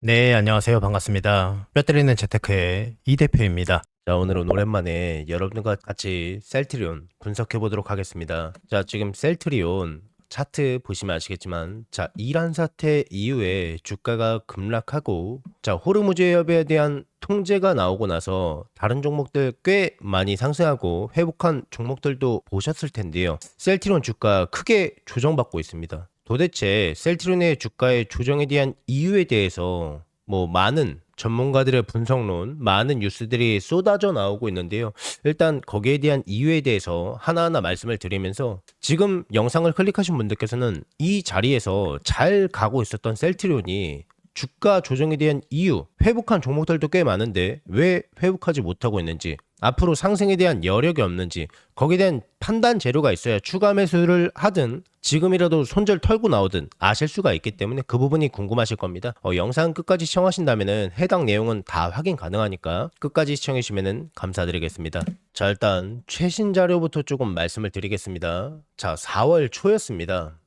네, 안녕하세요. 반갑습니다. 뼈 때리는 재테크의 이 대표입니다. 자, 오늘은 오랜만에 여러분과 같이 셀트리온 분석해 보도록 하겠습니다. 자, 지금 셀트리온 차트 보시면 아시겠지만, 자, 이란 사태 이후에 주가가 급락하고, 자, 호르무즈 해협에 대한 통제가 나오고 나서 다른 종목들 꽤 많이 상승하고 회복한 종목들도 보셨을 텐데요. 셀트리온 주가 크게 조정받고 있습니다. 도대체 셀트리온의 주가의 조정에 대한 이유에 대해서 많은 전문가들의 분석론, 많은 뉴스들이 쏟아져 나오고 있는데요. 일단 거기에 대한 이유에 대해서 하나하나 말씀을 드리면서 지금 영상을 클릭하신 분들께서는 이 자리에서 잘 가고 있었던 셀트리온이 주가 조정에 대한 이유, 회복한 종목들도 꽤 많은데 왜 회복하지 못하고 있는지, 앞으로 상승에 대한 여력이 없는지, 거기에 대한 판단 재료가 있어야 추가 매수를 하든 지금이라도 손절 털고 나오든 아실 수가 있기 때문에 그 부분이 궁금하실 겁니다. 영상 끝까지 시청하신다면 해당 내용은 다 확인 가능하니까 끝까지 시청해주시면 감사드리겠습니다. 자, 일단 최신 자료부터 조금 말씀을 드리겠습니다. 자, 4월 초였습니다.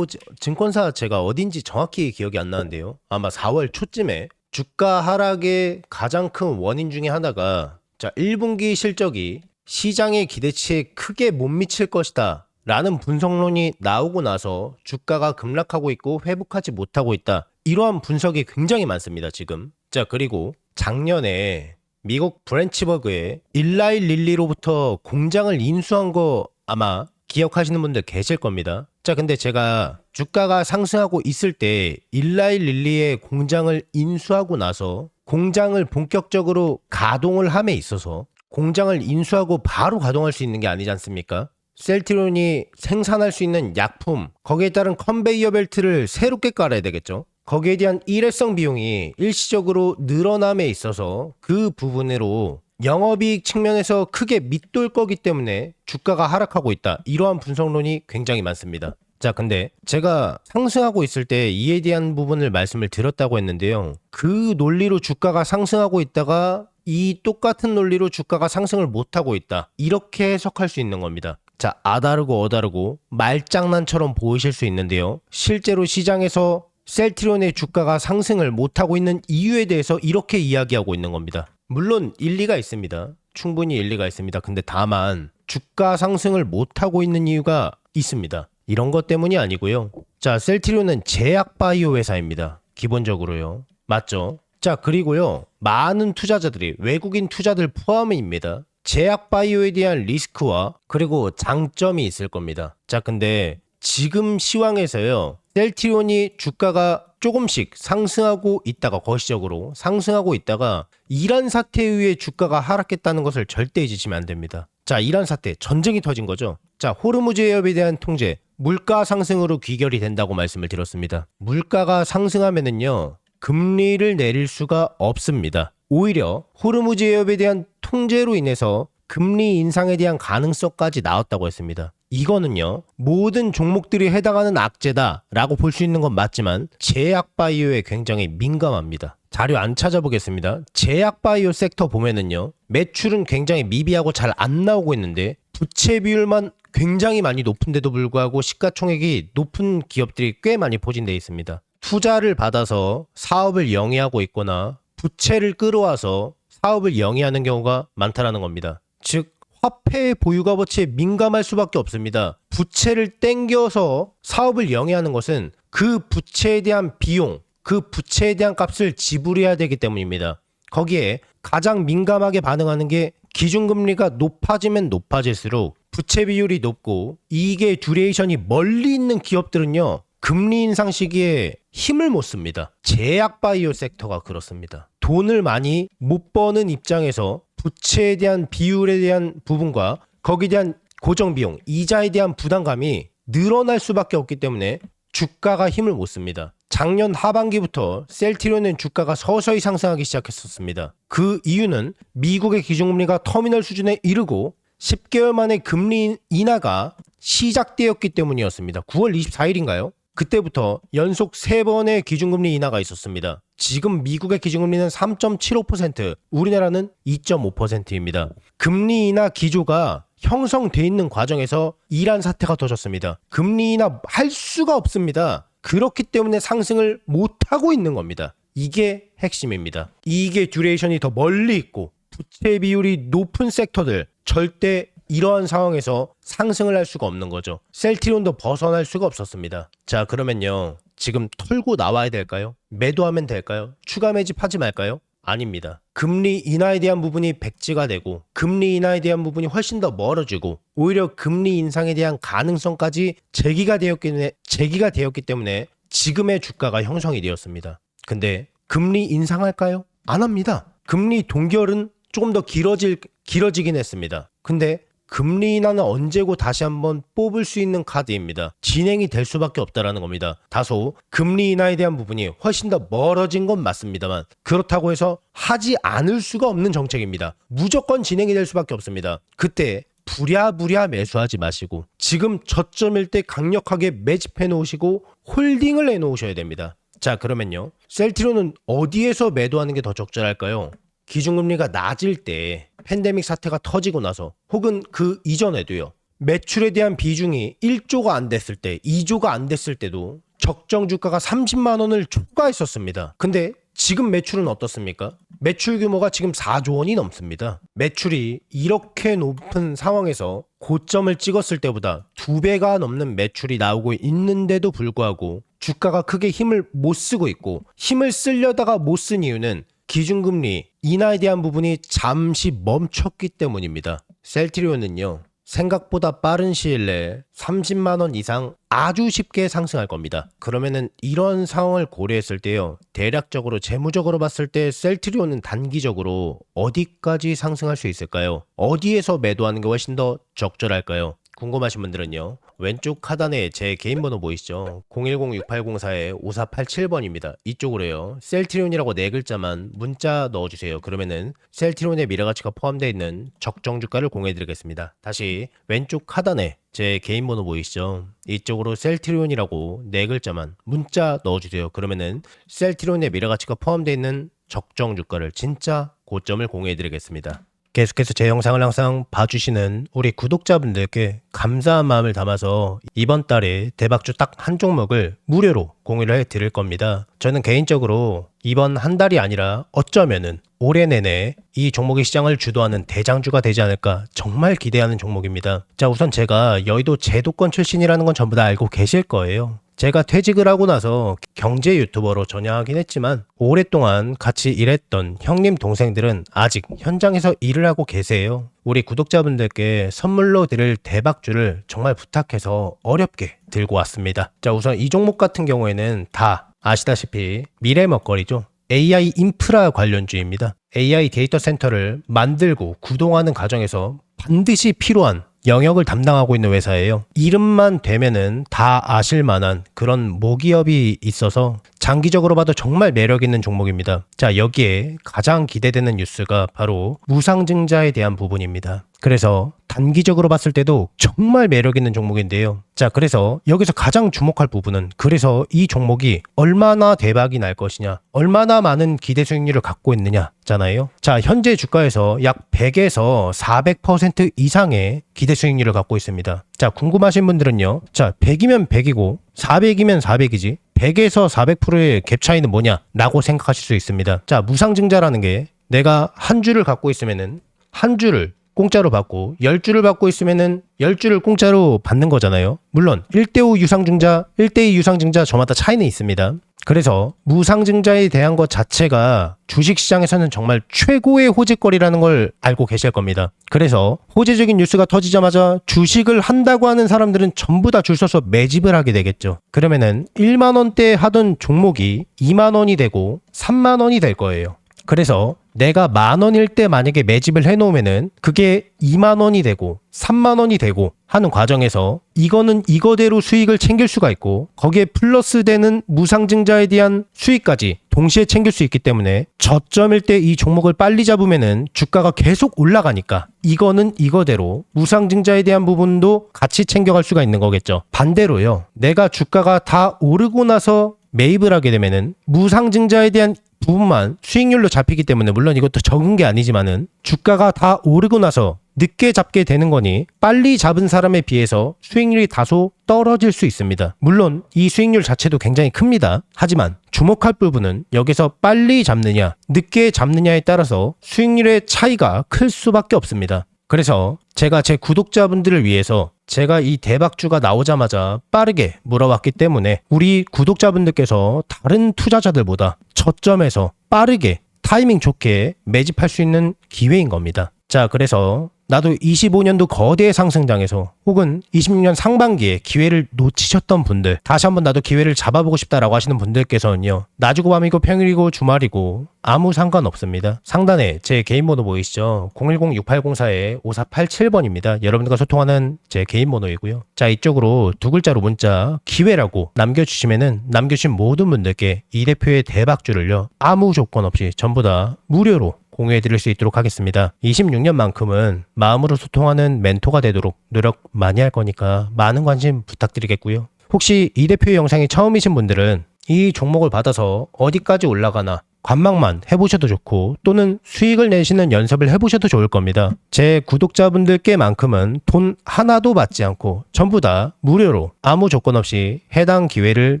증권사 제가 어딘지 정확히 기억이 안 나는데요. 아마 4월 초쯤에 주가 하락의 가장 큰 원인 중에 하나가, 자, 1분기 실적이 시장의 기대치에 크게 못 미칠 것이다 라는 분석론이 나오고 나서 주가가 급락하고 있고 회복하지 못하고 있다. 이러한 분석이 굉장히 많습니다, 지금. 자, 그리고 작년에 미국 브랜치버그에 일라이 릴리로부터 공장을 인수한 거 아마 기억하시는 분들 계실 겁니다. 자, 근데 제가 주가가 상승하고 있을 때 일라이 릴리의 공장을 인수하고 나서 공장을 본격적으로 가동을 함에 있어서, 공장을 인수하고 바로 가동할 수 있는 게 아니지 않습니까? 셀트리온이 생산할 수 있는 약품, 거기에 따른 컨베이어 벨트를 새롭게 깔아야 되겠죠. 거기에 대한 일회성 비용이 일시적으로 늘어남에 있어서 그 부분으로 영업이익 측면에서 크게 밑돌 거기 때문에 주가가 하락하고 있다. 이러한 분석론이 굉장히 많습니다. 자, 근데 제가 상승하고 있을 때 이에 대한 부분을 말씀을 드렸다고 했는데요. 그 논리로 주가가 상승하고 있다가 이 똑같은 논리로 주가가 상승을 못하고 있다. 이렇게 해석할 수 있는 겁니다. 자, 아다르고 어다르고 말장난처럼 보이실 수 있는데요. 실제로 시장에서 셀트리온의 주가가 상승을 못하고 있는 이유에 대해서 이렇게 이야기하고 있는 겁니다. 물론 일리가 있습니다. 충분히 일리가 있습니다. 근데 다만 주가 상승을 못하고 있는 이유가 있습니다. 이런 것 때문이 아니고요. 자, 셀트리온은 제약바이오 회사입니다. 기본적으로요. 맞죠? 자, 그리고요, 많은 투자자들이 외국인 투자들 포함입니다. 제약바이오에 대한 리스크와 그리고 장점이 있을 겁니다. 자, 근데 지금 시황에서요, 셀트리온이 주가가 조금씩 상승하고 있다가, 거시적으로 상승하고 있다가 이란 사태 이후에 주가가 하락했다는 것을 절대 잊으시면 안 됩니다. 자, 이란 사태, 전쟁이 터진 거죠. 자, 호르무즈 해협에 대한 통제, 물가 상승으로 귀결이 된다고 말씀을 드렸습니다. 물가가 상승하면은요, 금리를 내릴 수가 없습니다. 오히려 호르무즈 해협에 대한 통제로 인해서 금리 인상에 대한 가능성까지 나왔다고 했습니다. 이거는요, 모든 종목들이 해당하는 악재다라고 볼 수 있는 건 맞지만 제약바이오에 굉장히 민감합니다. 자료 안 찾아보겠습니다. 제약바이오 섹터 보면은요, 매출은 굉장히 미비하고 잘 안 나오고 있는데 부채 비율만 굉장히 많이 높은데도 불구하고 시가총액이 높은 기업들이 꽤 많이 포진되어 있습니다. 투자를 받아서 사업을 영위하고 있거나 부채를 끌어와서 사업을 영위하는 경우가 많다라는 겁니다. 즉, 화폐 보유 값어치에 민감할 수밖에 없습니다. 부채를 땡겨서 사업을 영위하는 것은 그 부채에 대한 비용, 그 부채에 대한 값을 지불해야 되기 때문입니다. 거기에 가장 민감하게 반응하는 게, 기준금리가 높아지면 높아질수록 부채 비율이 높고 이익의 듀레이션이 멀리 있는 기업들은요, 금리 인상 시기에 힘을 못 씁니다. 제약바이오 섹터가 그렇습니다. 돈을 많이 못 버는 입장에서 부채에 대한 비율에 대한 부분과 거기에 대한 고정비용, 이자에 대한 부담감이 늘어날 수밖에 없기 때문에 주가가 힘을 못 씁니다. 작년 하반기부터 셀트리온은 주가가 서서히 상승하기 시작했었습니다. 그 이유는 미국의 기준금리가 터미널 수준에 이르고 10개월 만에 금리 인하가 시작되었기 때문이었습니다. 9월 24일인가요? 그때부터 연속 3번의 기준금리 인하가 있었습니다. 지금 미국의 기준금리는 3.75%, 우리나라는 2.5%입니다. 금리 인하 기조가 형성돼 있는 과정에서 이란 사태가 터졌습니다. 금리 인하 할 수가 없습니다. 그렇기 때문에 상승을 못하고 있는 겁니다. 이게 핵심입니다. 이게 듀레이션이 더 멀리 있고 부채 비율이 높은 섹터들 절대 이러한 상황에서 상승을 할 수가 없는 거죠. 셀트리온도 벗어날 수가 없었습니다. 자, 그러면요. 지금 털고 나와야 될까요? 매도하면 될까요? 추가 매집하지 말까요? 아닙니다. 금리 인하에 대한 부분이 백지가 되고 금리 인하에 대한 부분이 훨씬 더 멀어지고 오히려 금리 인상에 대한 가능성까지 제기가 되었기 때문에 지금의 주가가 형성이 되었습니다. 근데 금리 인상할까요? 안 합니다. 금리 동결은 조금 더 길어지긴 했습니다. 근데 금리 인하는 언제고 다시 한번 뽑을 수 있는 카드입니다. 진행이 될 수밖에 없다라는 겁니다. 다소 금리 인하에 대한 부분이 훨씬 더 멀어진 건 맞습니다만 그렇다고 해서 하지 않을 수가 없는 정책입니다. 무조건 진행이 될 수밖에 없습니다. 그때 부랴부랴 매수하지 마시고 지금 저점일 때 강력하게 매집해 놓으시고 홀딩을 해 놓으셔야 됩니다. 자, 그러면요. 셀트리온은 어디에서 매도하는 게 더 적절할까요? 기준금리가 낮을 때 팬데믹 사태가 터지고 나서 혹은 그 이전에도요. 매출에 대한 비중이 1조가 안 됐을 때 2조가 안 됐을 때도 적정 주가가 30만 원을 초과했었습니다. 근데 지금 매출은 어떻습니까? 매출 규모가 지금 4조 원이 넘습니다. 매출이 이렇게 높은 상황에서 고점을 찍었을 때보다 2배가 넘는 매출이 나오고 있는데도 불구하고 주가가 크게 힘을 못 쓰고 있고 힘을 쓰려다가 못 쓴 이유는 기준금리 인하에 대한 부분이 잠시 멈췄기 때문입니다. 셀트리온은요. 생각보다 빠른 시일 내에 30만 원 이상 아주 쉽게 상승할 겁니다. 그러면은 이런 상황을 고려했을 때요. 대략적으로 재무적으로 봤을 때 셀트리온은 단기적으로 어디까지 상승할 수 있을까요? 어디에서 매도하는 게 훨씬 더 적절할까요? 궁금하신 분들은요. 왼쪽 하단에 제 개인 번호 보이시죠? 010-6804-5487번입니다. 이쪽으로요. 셀트리온이라고 4글자만 문자 넣어주세요. 그러면은 셀트리온의 미래가치가 포함되어 있는 적정 주가를 공유해드리겠습니다. 다시 왼쪽 하단에 제 개인 번호 보이시죠? 이쪽으로 셀트리온이라고 4글자만 문자 넣어주세요. 그러면은 셀트리온의 미래가치가 포함되어 있는 적정 주가를 진짜 고점을 공유해드리겠습니다. 계속해서 제 영상을 항상 봐주시는 우리 구독자분들께 감사한 마음을 담아서 이번 달에 대박주 딱 한 종목을 무료로 공유를 해드릴 겁니다. 저는 개인적으로 이번 한 달이 아니라 어쩌면은 올해 내내 이 종목의 시장을 주도하는 대장주가 되지 않을까 정말 기대하는 종목입니다. 자, 우선 제가 여의도 제도권 출신이라는 건 전부 다 알고 계실 거예요. 제가 퇴직을 하고 나서 경제 유튜버로 전향하긴 했지만 오랫동안 같이 일했던 형님 동생들은 아직 현장에서 일을 하고 계세요. 우리 구독자분들께 선물로 드릴 대박주를 정말 부탁해서 어렵게 들고 왔습니다. 자, 우선 이 종목 같은 경우에는 다 아시다시피 미래 먹거리죠. AI 인프라 관련주입니다. AI 데이터 센터를 만들고 구동하는 과정에서 반드시 필요한 영역을 담당하고 있는 회사예요. 이름만 되면은 다 아실 만한 그런 모기업이 있어서 장기적으로 봐도 정말 매력 있는 종목입니다. 자, 여기에 가장 기대되는 뉴스가 바로 무상증자에 대한 부분입니다. 그래서 단기적으로 봤을 때도 정말 매력 있는 종목인데요. 자, 그래서 여기서 가장 주목할 부분은 그래서 이 종목이 얼마나 대박이 날 것이냐, 얼마나 많은 기대 수익률을 갖고 있느냐잖아요. 자, 현재 주가에서 약 100에서 400% 이상의 기대 수익률을 갖고 있습니다. 자, 궁금하신 분들은요. 자, 100이면 100이고 400이면 400이지. 100에서 400%의 갭 차이는 뭐냐? 라고 생각하실 수 있습니다. 자, 무상증자라는 게 내가 한 주를 갖고 있으면은 한 주를 공짜로 받고 10주를 받고 있으면은 10주를 공짜로 받는 거잖아요. 물론 1대5 유상증자, 1대2 유상증자 저마다 차이는 있습니다. 그래서 무상증자에 대한 것 자체가 주식시장에서는 정말 최고의 호재거리라는 걸 알고 계실 겁니다. 그래서 호재적인 뉴스가 터지자마자 주식을 한다고 하는 사람들은 전부 다 줄 서서 매집을 하게 되겠죠. 그러면은 1만 원대 하던 종목이 2만 원이 되고 3만 원이 될 거예요. 그래서 내가 10,000원일 때 만약에 매집을 해놓으면은 그게 2만 원이 되고 3만 원이 되고 하는 과정에서 이거는 이거대로 수익을 챙길 수가 있고 거기에 플러스 되는 무상증자에 대한 수익까지 동시에 챙길 수 있기 때문에 저점일 때 이 종목을 빨리 잡으면은 주가가 계속 올라가니까 이거는 이거대로 무상증자에 대한 부분도 같이 챙겨갈 수가 있는 거겠죠. 반대로요. 내가 주가가 다 오르고 나서 매입을 하게 되면은 무상증자에 대한 부분만 수익률로 잡히기 때문에 물론 이것도 적은 게 아니지만은 주가가 다 오르고 나서 늦게 잡게 되는 거니 빨리 잡은 사람에 비해서 수익률이 다소 떨어질 수 있습니다. 물론 이 수익률 자체도 굉장히 큽니다. 하지만 주목할 부분은 여기서 빨리 잡느냐 늦게 잡느냐에 따라서 수익률의 차이가 클 수밖에 없습니다. 그래서 제가 제 구독자분들을 위해서 제가 이 대박주가 나오자마자 빠르게 물어왔기 때문에 우리 구독자분들께서 다른 투자자들보다 저점에서 빠르게 타이밍 좋게 매집할 수 있는 기회인 겁니다. 자, 그래서 나도 25년도 거대 상승장에서 혹은 26년 상반기에 기회를 놓치셨던 분들, 다시 한번 나도 기회를 잡아보고 싶다라고 하시는 분들께서는요, 낮이고 밤이고 평일이고 주말이고 아무 상관없습니다. 상단에 제 개인 번호 보이시죠? 010-6804-5487번입니다. 여러분들과 소통하는 제 개인 번호이고요. 자, 이쪽으로 두 글자로 문자 기회라고 남겨주시면은 남겨주신 모든 분들께 이 대표의 대박주를요, 아무 조건 없이 전부 다 무료로 공유해드릴 수 있도록 하겠습니다. 26년만큼은 마음으로 소통하는 멘토가 되도록 노력 많이 할 거니까 많은 관심 부탁드리겠고요. 혹시 이 대표의 영상이 처음이신 분들은 이 종목을 받아서 어디까지 올라가나 관망만 해보셔도 좋고 또는 수익을 내시는 연습을 해보셔도 좋을 겁니다. 제 구독자분들께만큼은 돈 하나도 받지 않고 전부 다 무료로 아무 조건 없이 해당 기회를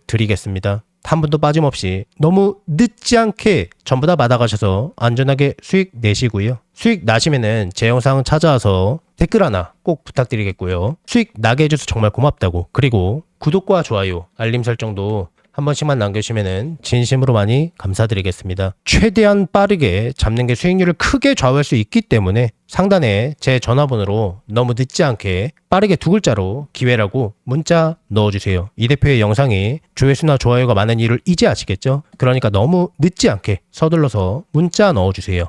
드리겠습니다. 한 분도 빠짐없이 너무 늦지 않게 전부 다 받아가셔서 안전하게 수익 내시고요. 수익 나시면은 제 영상 찾아와서 댓글 하나 꼭 부탁드리겠고요. 수익 나게 해줘서 정말 고맙다고, 그리고 구독과 좋아요, 알림 설정도 한 번씩만 남겨주시면은 진심으로 많이 감사드리겠습니다. 최대한 빠르게 잡는 게 수익률을 크게 좌우할 수 있기 때문에 상단에 제 전화번호로 너무 늦지 않게 빠르게 두 글자로 기회라고 문자 넣어주세요. 이 대표의 영상이 조회수나 좋아요가 많은 이유를 이제 아시겠죠? 그러니까 너무 늦지 않게 서둘러서 문자 넣어주세요.